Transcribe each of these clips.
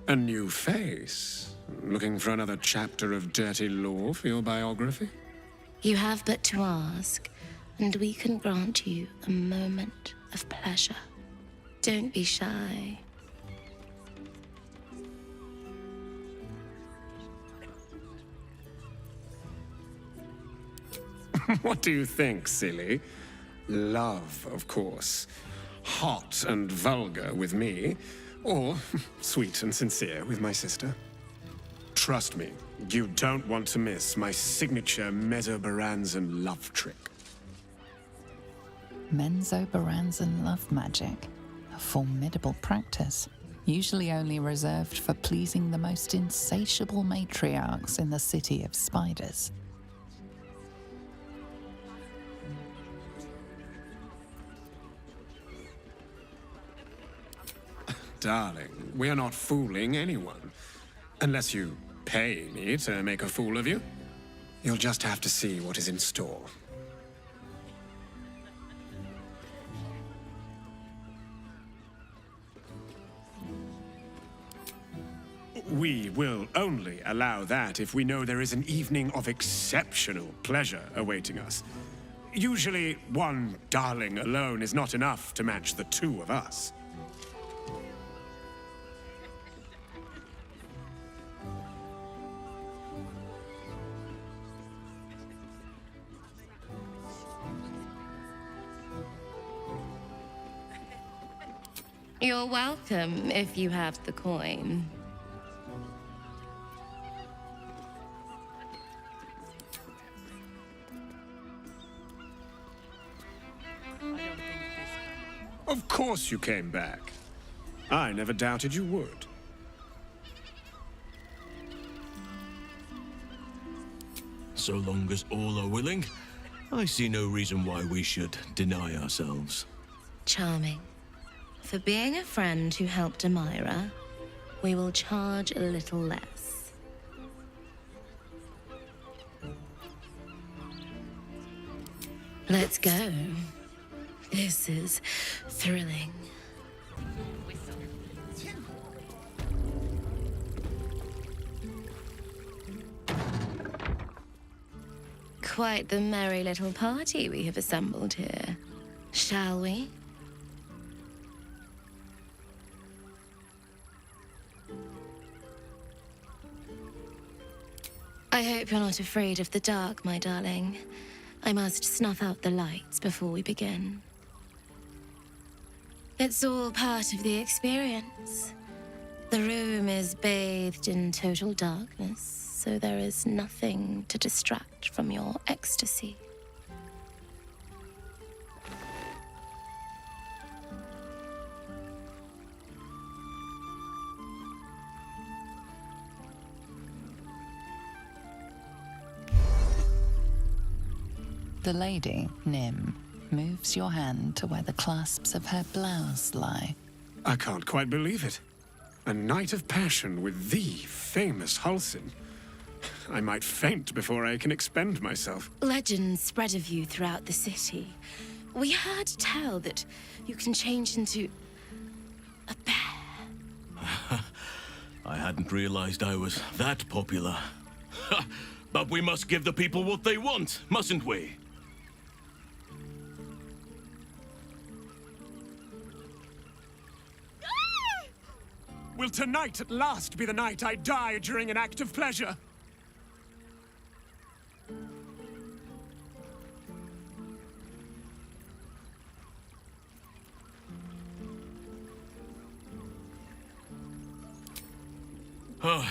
A new face? Looking for another chapter of dirty lore for your biography? You have but to ask, and we can grant you a moment of pleasure. Don't be shy. What do you think, silly? Love, of course. Hot and vulgar with me, or sweet and sincere with my sister. Trust me, you don't want to miss my signature Mesobaranzan love trick. Menzoberranzan love magic, a formidable practice, usually only reserved for pleasing the most insatiable matriarchs in the city of spiders. Darling, we're not fooling anyone. Unless you pay me to make a fool of you. You'll just have to see what is in store. We will only allow that if we know there is an evening of exceptional pleasure awaiting us. Usually, one darling alone is not enough to match the two of us. You're welcome if you have the coin. Of course you came back. I never doubted you would. So long as all are willing, I see no reason why we should deny ourselves. Charming. For being a friend who helped Amira, we will charge a little less. Let's go. This is thrilling. Quite the merry little party we have assembled here. Shall we? I hope you're not afraid of the dark, my darling. I must snuff out the lights before we begin. It's all part of the experience. The room is bathed in total darkness, so there is nothing to distract from your ecstasy. The lady, Nim, moves your hand to where the clasps of her blouse lie. I can't quite believe it. A night of passion with the famous Halsin. I might faint before I can expend myself. Legends spread of you throughout the city. We heard tell that you can change into a bear. I hadn't realized I was that popular. But we must give the people what they want, mustn't we? Will tonight at last be the night I die during an act of pleasure? Oh,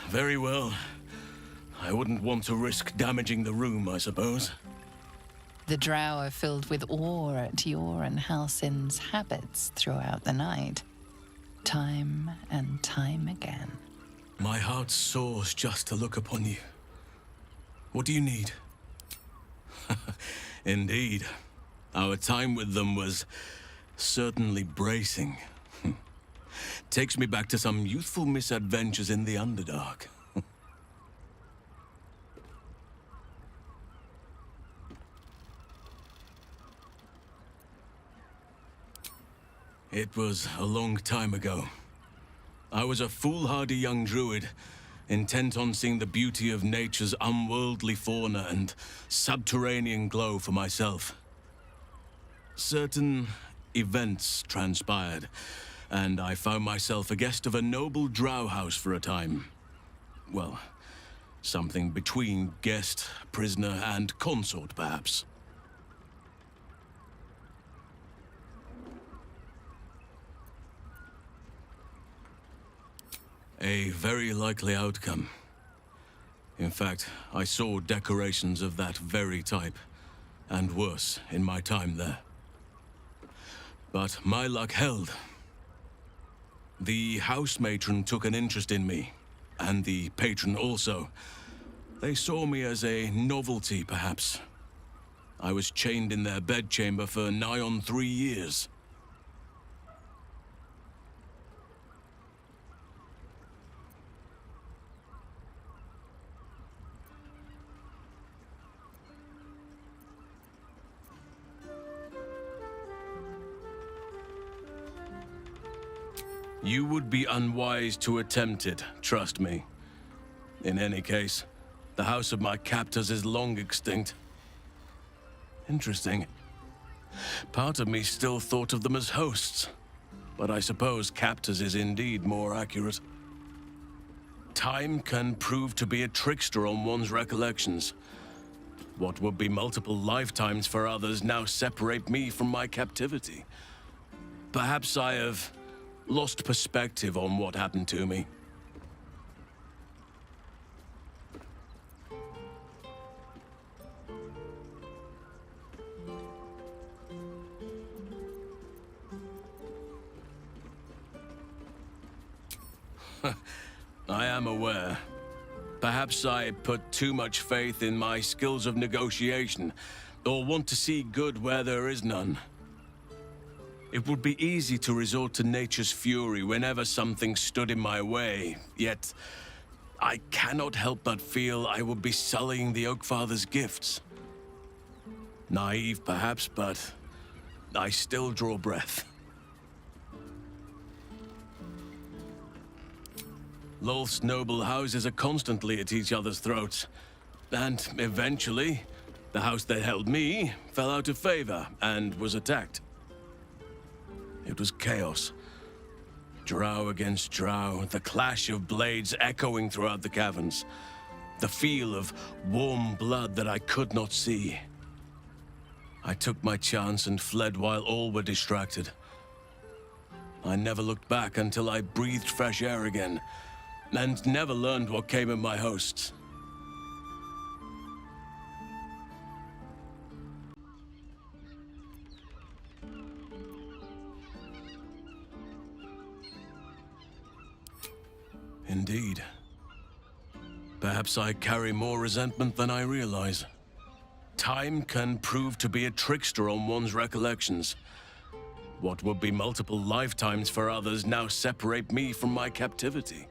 very well. I wouldn't want to risk damaging the room, I suppose. The drow are filled with awe at your and Halsin's habits throughout the night. Time and time again. My heart soars just to look upon you. What do you need? Indeed. Our time with them was certainly bracing. Takes me back to some youthful misadventures in the Underdark. It was a long time ago. I was a foolhardy young druid, intent on seeing the beauty of nature's unworldly fauna and subterranean glow for myself. Certain events transpired, and I found myself a guest of a noble drow house for a time. Well, something between guest, prisoner, and consort, perhaps. A very likely outcome. In fact, I saw decorations of that very type, and worse, in my time there. But my luck held. The house matron took an interest in me, and the patron also. They saw me as a novelty, perhaps. I was chained in their bedchamber for nigh on 3 years. You would be unwise to attempt it, trust me. In any case, the house of my captors is long extinct. Interesting. Part of me still thought of them as hosts, but I suppose captors is indeed more accurate. Time can prove to be a trickster on one's recollections. What would be multiple lifetimes for others now separate me from my captivity. Perhaps I have lost perspective on what happened to me. I am aware. Perhaps I put too much faith in my skills of negotiation, or want to see good where there is none. It would be easy to resort to nature's fury whenever something stood in my way, yet I cannot help but feel I would be sullying the Oakfather's gifts. Naive, perhaps, but I still draw breath. Lolth's noble houses are constantly at each other's throats, and eventually, the house that held me fell out of favor and was attacked. It was chaos. Drow against drow, the clash of blades echoing throughout the caverns. The feel of warm blood that I could not see. I took my chance and fled while all were distracted. I never looked back until I breathed fresh air again, and never learned what came of my hosts. Indeed. Perhaps I carry more resentment than I realize. Time can prove to be a trickster on one's recollections. What would be multiple lifetimes for others now separate me from my captivity.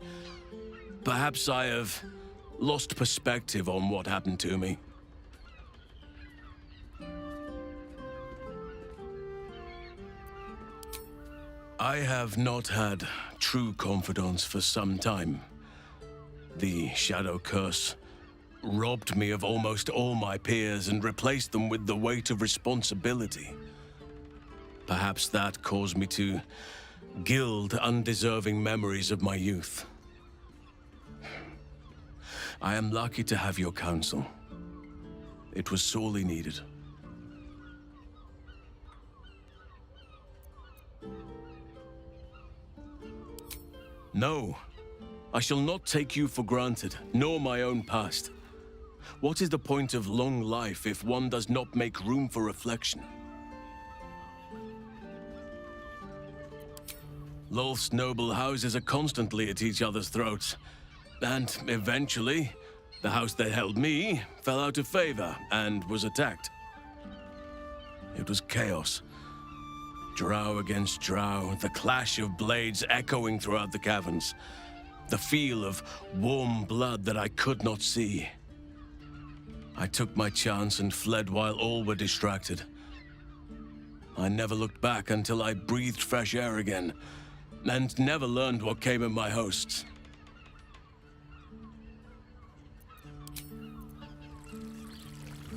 Perhaps I have lost perspective on what happened to me. I have not had true confidence for some time. The Shadow Curse robbed me of almost all my peers and replaced them with the weight of responsibility. Perhaps that caused me to gild undeserving memories of my youth. I am lucky to have your counsel. It was sorely needed. No, I shall not take you for granted, nor my own past. What is the point of long life if one does not make room for reflection? Lolth's noble houses are constantly at each other's throats, and eventually, the house that held me fell out of favor and was attacked. It was chaos. Drow against drow, the clash of blades echoing throughout the caverns. The feel of warm blood that I could not see. I took my chance and fled while all were distracted. I never looked back until I breathed fresh air again, and never learned what came of my hosts.